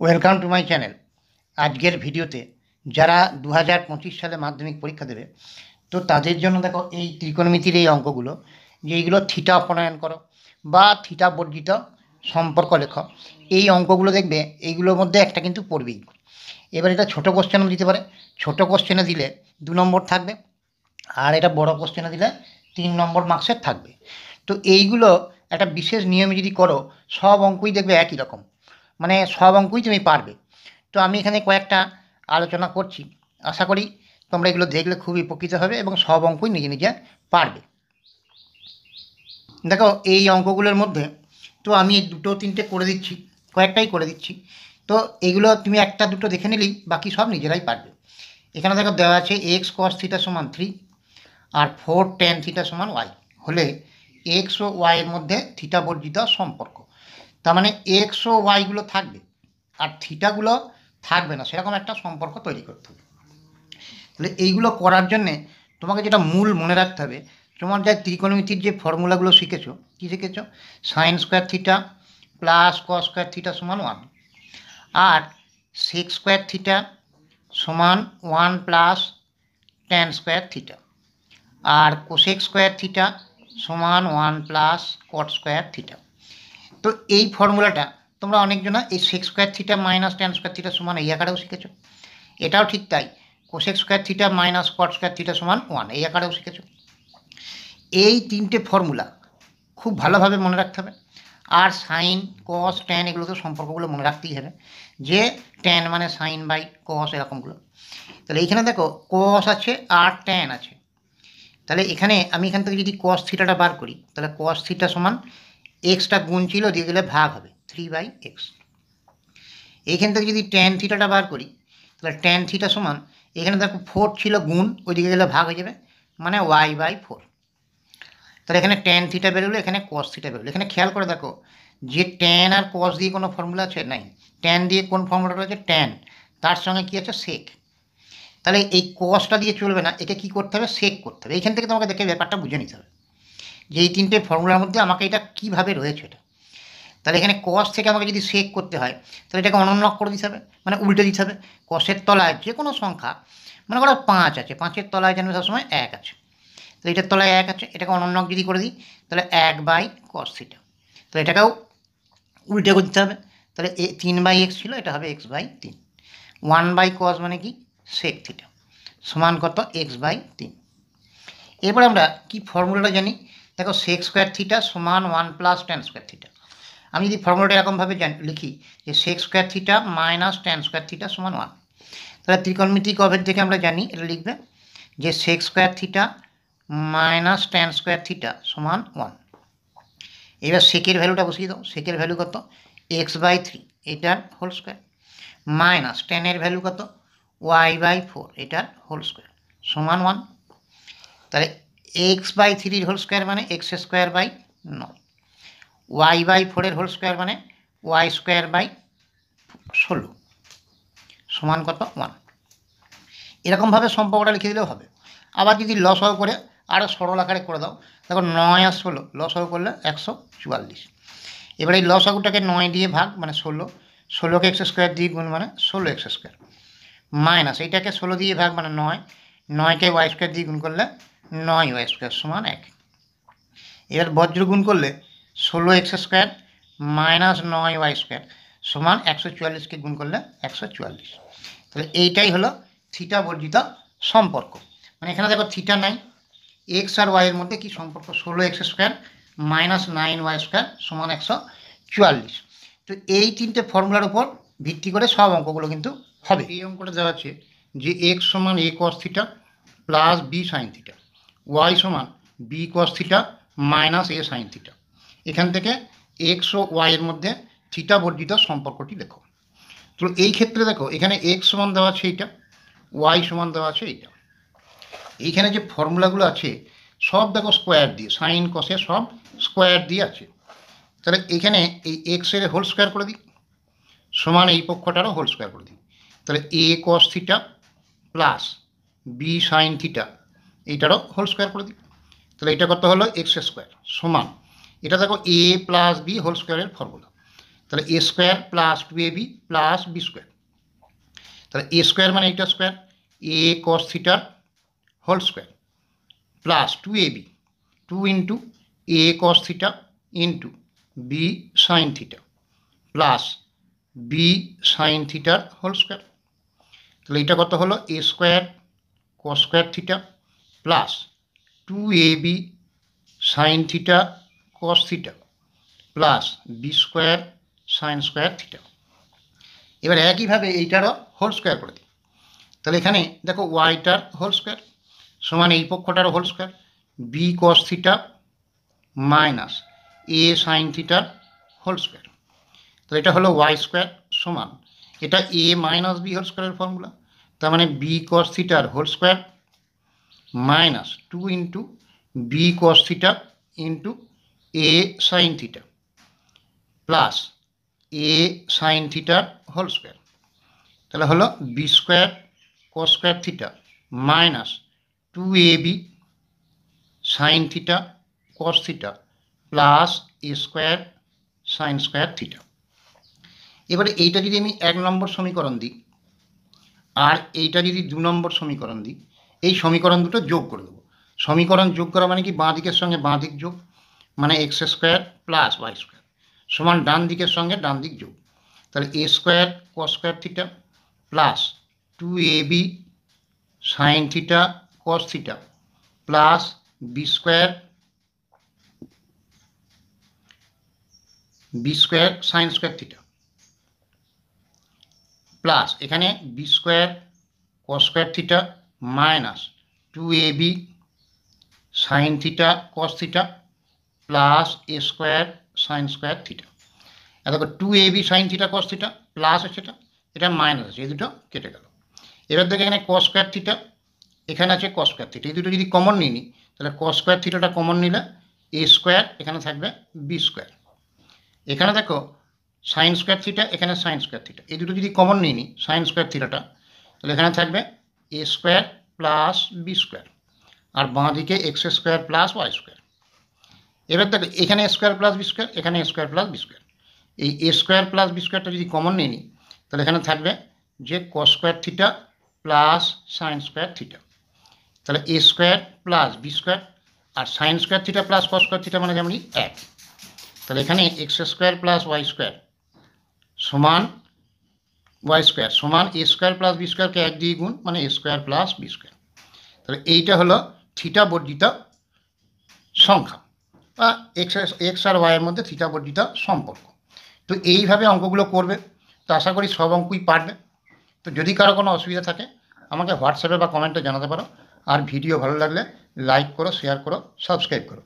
Welcome to my channel. আজকের ভিডিওতে যারা 2025 সালে মাধ্যমিক পরীক্ষা দেবে, তো তাদের জন্য দেখো এই ত্রিকোণমিতির এই অঙ্কগুলো, যে এইগুলো থিটা প্রণয়ন করো বা থিটা বর্জিত সম্পর্ক লেখো, এই অঙ্কগুলো দেখবে এইগুলোর মধ্যে একটা কিন্তু পড়বেই। এবার এটা ছোটো কোশ্চেনও দিতে পারে, ছোটো কোশ্চেনে দিলে 2 নম্বর থাকবে, আর এটা বড় কোশ্চেনে দিলে 3 নম্বর মার্কসের থাকবে। তো এইগুলো একটা বিশেষ নিয়মে যদি করো, সব অঙ্কই দেখবে একই রকম, মানে সব অঙ্কই তুমি পারবে। তো আমি এখানে কয়েকটা আলোচনা করছি, আশা করি তোমরা এগুলো দেখলে খুবই উপকৃত হবে এবং সব অঙ্কই নিজে নিজে পারবে। দেখো এই অঙ্কগুলোর মধ্যে তো আমি 2-3টে করে দিচ্ছি, কয়েকটাই করে দিচ্ছি। তো এগুলো তুমি একটা দুটো দেখে নিলেই বাকি সব নিজেরাই পারবে। এখানে দেখো দেওয়া আছে এক্স কস থিটা সমান 3 আর 4 tan থিটা সমান ওয়াই হলে এক্স ও ওয়াইয়ের মধ্যে থিটা বর্জিত সম্পর্ক। তার মানে এক্স ও ওয়াইগুলো থাকবে আর থিটাগুলো থাকবে না, সেরকম একটা সম্পর্ক তৈরি করতে হবে। তাহলে এইগুলো করার জন্যে তোমাকে যেটা মূল মনে রাখতে হবে, তোমার যা ত্রিকোণমিতির যে ফর্মুলাগুলো শিখেছো, কী শিখেছো? Sign square theta plus cos square theta সমান 1, আর সেক স্কোয়ার থিটা সমান 1 প্লাস ট্যান স্কোয়ার থিটা, আর কোসেক স্কোয়ার থিটা সমান 1 প্লাস কট স্কোয়ার থিটা। তো এই ফর্মুলাটা তোমরা অনেকজনা এই sec square theta minus tan square theta সমান এই আকারেও শিখেছো, এটাও ঠিক তাই, cosec square theta minus cot square theta সমান 1 এই আকারেও শিখেছো। এই 3টে ফর্মুলা খুব ভালোভাবে মনে রাখতে হবে। আর সাইন কস ট্যান এগুলো তো সম্পর্কগুলো মনে রাখতেই হবে, যে ট্যান মানে সাইন বাই কস এরকমগুলো। তাহলে এইখানে দেখো কস আছে আর ট্যান আছে, তাহলে এখানে আমি এখান থেকে যদি কস থিটাটা বার করি, তাহলে কস থিটা সমান এক্সটা গুণ ছিল দিয়ে গেলে ভাগ হবে 3/x। এইখান থেকে যদি ট্যান থিটাটা বার করি, তাহলে ট্যান থিটা সমান এখানে দেখো 4 ছিল গুণ, ওইদিকে গেলে ভাগ হয়ে যাবে, মানে y/4। তাহলে এখানে ট্যান থিটা বেরোলো, এখানে কস থিটা বেরোলো। এখানে খেয়াল করে দেখো যে ট্যান আর কস দিয়ে কোনো ফর্মুলা আছে নাই, ট্যান দিয়ে কোন ফর্মুলাটা রয়েছে? ট্যান, তার সঙ্গে কী আছে? সেক। তাহলে এই কসটা দিয়ে চলবে না, একে কী করতে হবে? সেক করতে হবে। এইখান থেকে তোমাকে দেখে ব্যাপারটা বুঝে নিতে হবে যে এই 3টে ফর্মুলার মধ্যে আমাকে এটা কীভাবে রয়েছে এটা। তাহলে এখানে কস থেকে আমাকে যদি সেক করতে হয়, তাহলে এটাকে অনন্যক করে দিতে হবে, মানে উল্টে দিতে হবে। কসের তলায় যে কোনো সংখ্যা, মনে করো 5 আছে, 5-এর তলায় জানবে সবসময় 1 আছে, তাহলে এটার তলায় 1 আছে, এটাকে অনন্যক যদি করে দিই তাহলে 1/cos থিটা। তাহলে এটাকেও উল্টে করে দিতে হবে, তাহলে 3/x ছিল, এটা হবে x/3। 1/cos মানে কি? সেক থিটা সমান কত? x/3। এরপরে আমরা কি ফর্মুলাটা জানি? দেখো সেক স্কোয়ার থিটা সমান 1 প্লাস ট্যান স্কোয়ার থিটা। আমি যদি ফর্মুলাটা এরকমভাবে লিখি যে sec square theta minus tan square theta সমান 1, তাহলে ত্রিকোণমিতিক অভেদ থেকে আমরা জানি এটা লিখবে যে sec square theta minus tan square theta সমান 1। এবার সেকের ভ্যালুটা বসিয়ে দাও, সেকের ভ্যালু কত? x/3 এটার হোল স্কোয়ার, মাইনাস ট্যানের ভ্যালু কত? y/4 এটার হোল স্কোয়ার সমান 1। তাহলে x/3 হোল স্কোয়ার মানে x²/9, y/4 হোল স্কোয়ার মানে y²/16 সমান কত? 1। এরকমভাবে সম্পর্কটা লিখে দিলেও হবে। আবার যদি লসাগু করে আরও সরল আকারে করে দাও, দেখো 9 আর 16 লসাগু করলে 144। এবার এই লসাগুটাকে 9 দিয়ে ভাগ মানে 16, 16কে x² দিয়ে গুণ মানে 16x², মাইনাস এইটাকে 16 দিয়ে ভাগ মানে 9, 9কে y² দিয়ে গুণ করলে 9y² সমান 1। এবার বজ্র গুণ করলে 16x² মাইনাস 9y² সমান 144কে গুণ করলে 144। তাহলে এইটাই হলো থিটা বর্জিত সম্পর্ক। মানে এখানে দেখো থিটা নাই, এক্স আর ওয়াইয়ের মধ্যে কি সম্পর্ক? 16x² মাইনাস 9y² সমান 144। তো এই 3টে ফর্মুলার উপর ভিত্তি করে সব অঙ্কগুলো কিন্তু হবে। এই অঙ্কটা দেওয়া আছে যে এক্স সমান a cos theta plus b sin theta, y সমান b cos theta minus a sin theta. এখান থেকে এক্স ও ওয়াইয়ের মধ্যে থিটা বর্জিত সম্পর্কটি লেখো। তো এই ক্ষেত্রে দেখো এখানে এক্স সমান দেওয়া আছে এইটা, ওয়াই সমান দেওয়া আছে এইটা। এইখানে যে ফর্মুলাগুলো আছে সব দেখো স্কোয়ার দিয়ে, সাইন কসে সব স্কোয়ার দিয়ে আছে। তাহলে এখানে এই এক্সের হোল স্কোয়ার করে দিই সমান এই পক্ষটারও হোল স্কোয়ার করে দিই, তাহলে a cos theta plus b sin theta এইটারও হোল স্কোয়ার করে দিই। তাহলে এটা কত হলো? x² সমান, এটা দেখো a প্লাস b হোল স্কোয়ারের ফর্মুলা। তাহলে a square plus 2ab plus b square. তাহলে এ স্কোয়ার মানে এইটা স্কোয়ার, এ কস থিটার whole square plus 2ab, 2 into a cos theta into b sine theta plus b sine থিটার whole square. তাহলে এটা কত হলো? A square cos square theta plus 2ab sine theta cos theta plus b square sine square theta. এবার একইভাবে এইটারও whole square করে দিই। তাহলে এখানে দেখো ওয়াইটার হোল স্কোয়ার সমান এই পক্ষটারও whole square, b cos theta minus a sine থিটার হোল স্কোয়ার। তো এটা হলো ওয়াই স্কোয়ার সমান, এটা এ মাইনাস বি হোল স্কোয়ারের ফর্মুলা, তার মানে বি কস থিটার whole square minus 2 into b cos theta into a sine theta plus a sine থিটার হোল স্কোয়ার। তাহলে হলো b square cos square theta minus 2ab sine theta cos theta plus a square sine square theta. এবারে এইটা যদি আমি 1 নম্বর সমীকরণ দিই আর এইটা যদি 2 নম্বর সমীকরণ দিই, এই সমীকরণ দুটো যোগ করে দেবো। সমীকরণ যোগ করা মানে কি? বাঁ দিকের সঙ্গে বাঁ দিক যোগ, মানে x square plus y square সমান ডান দিকের সঙ্গে ডান দিক যোগ। তাহলে a square cos square theta plus 2ab sine theta cos theta plus b square sine square theta plus এখানে b square cos square theta minus 2ab sine theta cos theta plus a square sine square theta. দেখো 2ab sine theta cos theta plus আছে, এটা minus আছে, এই দুটো কেটে গেল। এবার দেখো এখানে কস স্কোয়ার থিটা, এখানে আছে কস স্কোয়ার থিটা, এই দুটো যদি কমন নিই তাহলে কস স্কোয়ার থিটাটা কমন নিলে এ স্কোয়ার, এখানে থাকবে বি স্কোয়ার। এখানে দেখো সাইন স্কোয়ার থিটা, এখানে সাইন স্কোয়ার থিটা, এই দুটো যদি কমন নিই সাইন স্কোয়ার থিটাটা, তাহলে এখানে থাকবে a square plus b square আর বাঁ দিকে x square plus y square. এবার দেখো এখানে স্কোয়ার প্লাস বি স্কোয়ার, এখানে স্কোয়ার প্লাস বি স্কোয়ার, এই এ স্কোয়ার প্লাস বি স্কোয়ারটা যদি কমন নিই তাহলে এখানে থাকবে যে cos square theta plus sine square theta. তাহলে a square plus b square আর sine square theta plus cos square theta মানে যেমন এক। তাহলে এখানে x square plus y square সমান ওয়াই স্কোয়ার সমান এ স্কোয়ার প্লাস বি স্কোয়ারকে 1 দিয়ে গুণ, মানে এ স্কোয়ার প্লাস বি স্কোয়ার। তাহলে এইটা হলো থিটা বর্জিত সংখ্যা বা এক্স আর ওয়াইয়ের মধ্যে থিটা বর্জিত সম্পর্ক। তো এইভাবে অঙ্কগুলো করবে, তো আশা করি সব অঙ্কই পারবে। তো যদি কারো কোনো অসুবিধা থাকে আমাকে হোয়াটসঅ্যাপে বা কমেন্টে জানাতে পারো। আর ভিডিও ভালো লাগলে লাইক করো, শেয়ার করো, সাবস্ক্রাইব করো।